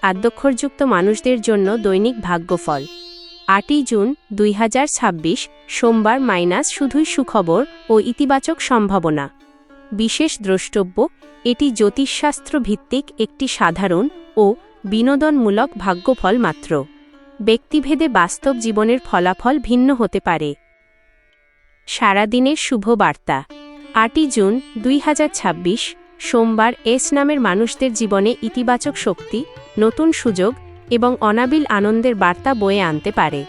আদ্যক্ষরযুক্ত মানুষদের জন্য দৈনিক ভাগ্যফল ৮ই জুন ২০২৬ সোমবার শুধুই সুখবর ও ইতিবাচক সম্ভাবনা। বিশেষ দ্রষ্টব্য, এটি জ্যোতিষশাস্ত্র ভিত্তিক একটি সাধারণ ও বিনোদনমূলক ভাগ্যফল মাত্র। ব্যক্তিভেদে বাস্তব জীবনের ফলাফল ভিন্ন হতে পারে। সারাদিনের শুভ বার্তা। ৮ই জুন ২০২৬ সোমবার নামের মানুষদের জীবনে ইতিবাচক শক্তি, নতুন সুযোগ এবং অনাবিল আনন্দের বার্তা বয়ে আনতে পারে।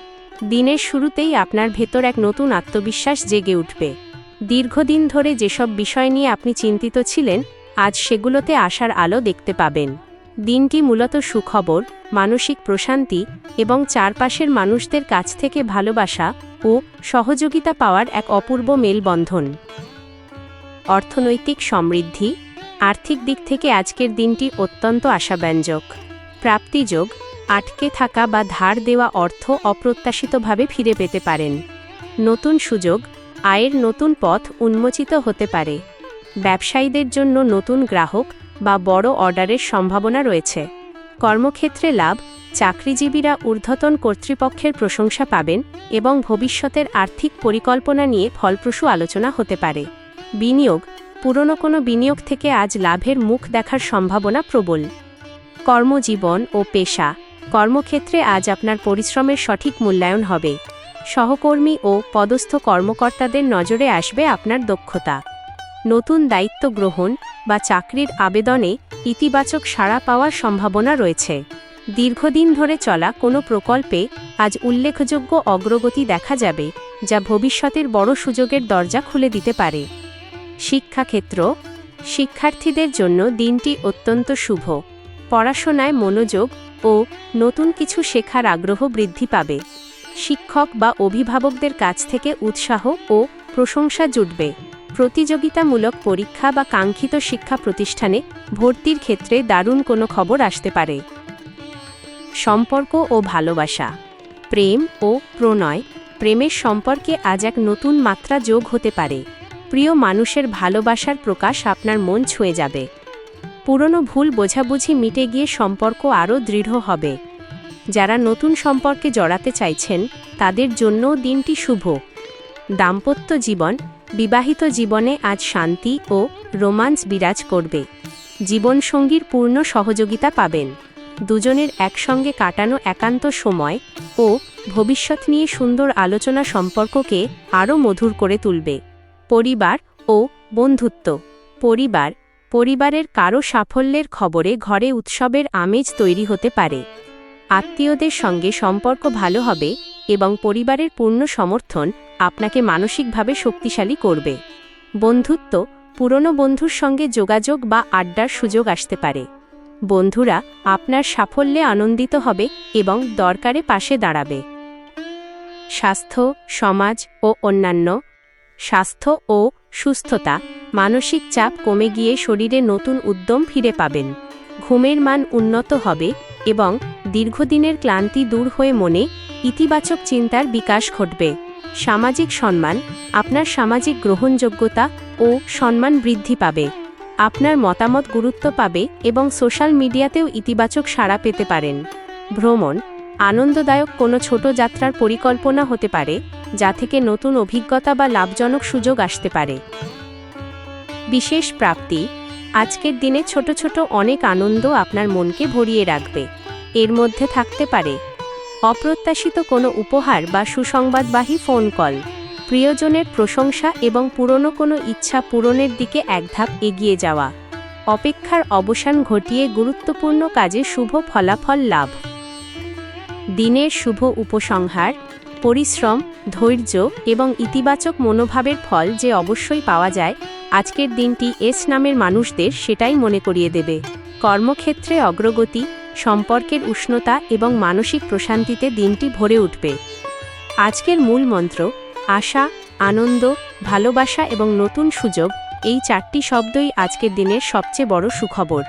দিনের শুরুতেই আপনার ভেতর এক নতুন আত্মবিশ্বাস জেগে উঠবে। দীর্ঘদিন ধরে যেসব বিষয় নিয়ে আপনি চিন্তিত ছিলেন, আজ সেগুলোতে আশার আলো দেখতে পাবেন। দিনটি মূলত সুখবর, মানসিক প্রশান্তি এবং চারপাশের মানুষদের কাছ থেকে ভালোবাসা ও সহযোগিতা পাওয়ার এক অপূর্ব মেলবন্ধন। অর্থনৈতিক সমৃদ্ধি। আর্থিক দিক থেকে আজকের দিনটি অত্যন্ত আশাব্যঞ্জক। প্রাপ্তিযোগ, আটকে থাকা বা ধার দেওয়া অর্থ অপ্রত্যাশিতভাবে ফিরে পেতে পারেন। নতুন সুযোগ, আয়ের নতুন পথ উন্মোচিত হতে পারে। ব্যবসায়ীদের জন্য নতুন গ্রাহক বা বড় অর্ডারের সম্ভাবনা রয়েছে। কর্মক্ষেত্রে লাভ, চাকরিজীবীরা ঊর্ধ্বতন কর্তৃপক্ষের প্রশংসা পাবেন এবং ভবিষ্যতের আর্থিক পরিকল্পনা নিয়ে ফলপ্রসূ আলোচনা হতে পারে। বিনিয়োগ, পুরনো কোনো বিনিয়োগ থেকে আজ লাভের মুখ দেখার সম্ভাবনা প্রবল। কর্মজীবন ও পেশা। কর্মক্ষেত্রে আজ আপনার পরিশ্রমের সঠিক মূল্যায়ন হবে। সহকর্মী ও পদস্থ কর্মকর্তাদের নজরে আসবে আপনার দক্ষতা। নতুন দায়িত্ব গ্রহণ বা চাকরির আবেদনে ইতিবাচক সাড়া পাওয়ার সম্ভাবনা রয়েছে। দীর্ঘদিন ধরে চলা কোনো প্রকল্পে আজ উল্লেখযোগ্য অগ্রগতি দেখা যাবে, যা ভবিষ্যতের বড় সুযোগের দরজা খুলে দিতে পারে। শিক্ষাক্ষেত্র। শিক্ষার্থীদের জন্য দিনটি অত্যন্ত শুভ। পড়াশোনায় মনোযোগ ও নতুন কিছু শেখার আগ্রহ বৃদ্ধি পাবে। শিক্ষক বা অভিভাবকদের কাছ থেকে উৎসাহ ও প্রশংসা জুটবে। প্রতিযোগিতামূলক পরীক্ষা বা কাঙ্ক্ষিত শিক্ষা প্রতিষ্ঠানে ভর্তির ক্ষেত্রে দারুণ কোনো খবর আসতে পারে। সম্পর্ক ও ভালোবাসা। প্রেম ও প্রণয়। প্রেমের সম্পর্কে আজ এক নতুন মাত্রা যোগ হতে পারে। প্রিয় মানুষের ভালোবাসার প্রকাশ আপনার মন ছুঁয়ে যাবে। পুরনো ভুল বোঝাবুঝি মিটে গিয়ে সম্পর্ক আরও দৃঢ় হবে। যারা নতুন সম্পর্কে জড়াতে চাইছেন, তাদের জন্যও দিনটি শুভ। দাম্পত্য জীবন। বিবাহিত জীবনে আজ শান্তি ও রোমান্স বিরাজ করবে। জীবনসঙ্গীর পূর্ণ সহযোগিতা পাবেন। দুজনের একসঙ্গে কাটানো একান্ত সময় ও ভবিষ্যৎ নিয়ে সুন্দর আলোচনা সম্পর্ককে আরও মধুর করে তুলবে। পরিবার ও বন্ধুত্ব। পরিবারের কারো সাফল্যের খবরে ঘরে উৎসবের আমেজ তৈরি হতে পারে। আত্মীয়দের সঙ্গে সম্পর্ক ভালো হবে এবং পরিবারের পূর্ণ সমর্থন আপনাকে মানসিকভাবে শক্তিশালী করবে। বন্ধুত্ব। পুরনো বন্ধুর সঙ্গে যোগাযোগ বা আড্ডার সুযোগ আসতে পারে। বন্ধুরা আপনার সাফল্যে আনন্দিত হবে এবং দরকারে পাশে দাঁড়াবে। স্বাস্থ্য, সমাজ ও অন্যান্য। স্বাস্থ্য ও সুস্থতা। মানসিক চাপ কমে গিয়ে শরীরে নতুন উদ্যম ফিরে পাবেন। ঘুমের মান উন্নত হবে এবং দীর্ঘদিনের ক্লান্তি দূর হয়ে মনে ইতিবাচক চিন্তার বিকাশ ঘটবে। সামাজিক সম্মান। আপনার সামাজিক গ্রহণযোগ্যতা ও সম্মান বৃদ্ধি পাবে। আপনার মতামত গুরুত্ব পাবে এবং সোশ্যাল মিডিয়াতেও ইতিবাচক সাড়া পেতে পারেন। ভ্রমণ। আনন্দদায়ক কোনো ছোট যাত্রার পরিকল্পনা হতে পারে, যা থেকে নতুন অভিজ্ঞতা বা লাভজনক সুযোগ আসতে পারে। বিশেষ প্রাপ্তি। আজকের দিনে ছোট ছোট অনেক আনন্দ আপনার মনকে ভরিয়ে রাখবে। এর মধ্যে থাকতে পারে অপ্রত্যাশিত কোনো উপহার বা সুসংবাদবাহী ফোন কল, প্রিয়জনের প্রশংসা এবং পুরনো কোনো ইচ্ছা পূরণের দিকে এক ধাপ এগিয়ে যাওয়া, অপেক্ষার অবসান ঘটিয়ে গুরুত্বপূর্ণ কাজে শুভ ফলাফল লাভ। দিনের শুভ উপসংহার। পরিশ্রম, ধৈর্য এবং ইতিবাচক মনোভাবের ফল যে অবশ্যই পাওয়া যায়, আজকের দিনটি নামের মানুষদের সেটাই মনে করিয়ে দেবে। কর্মক্ষেত্রে অগ্রগতি, সম্পর্কের উষ্ণতা এবং মানসিক প্রশান্তিতে দিনটি ভরে উঠবে। আজকের মূল মন্ত্র: আশা, আনন্দ, ভালোবাসা এবং নতুন সুযোগ। এই চারটি শব্দই আজকের দিনের সবচেয়ে বড় সুখবর।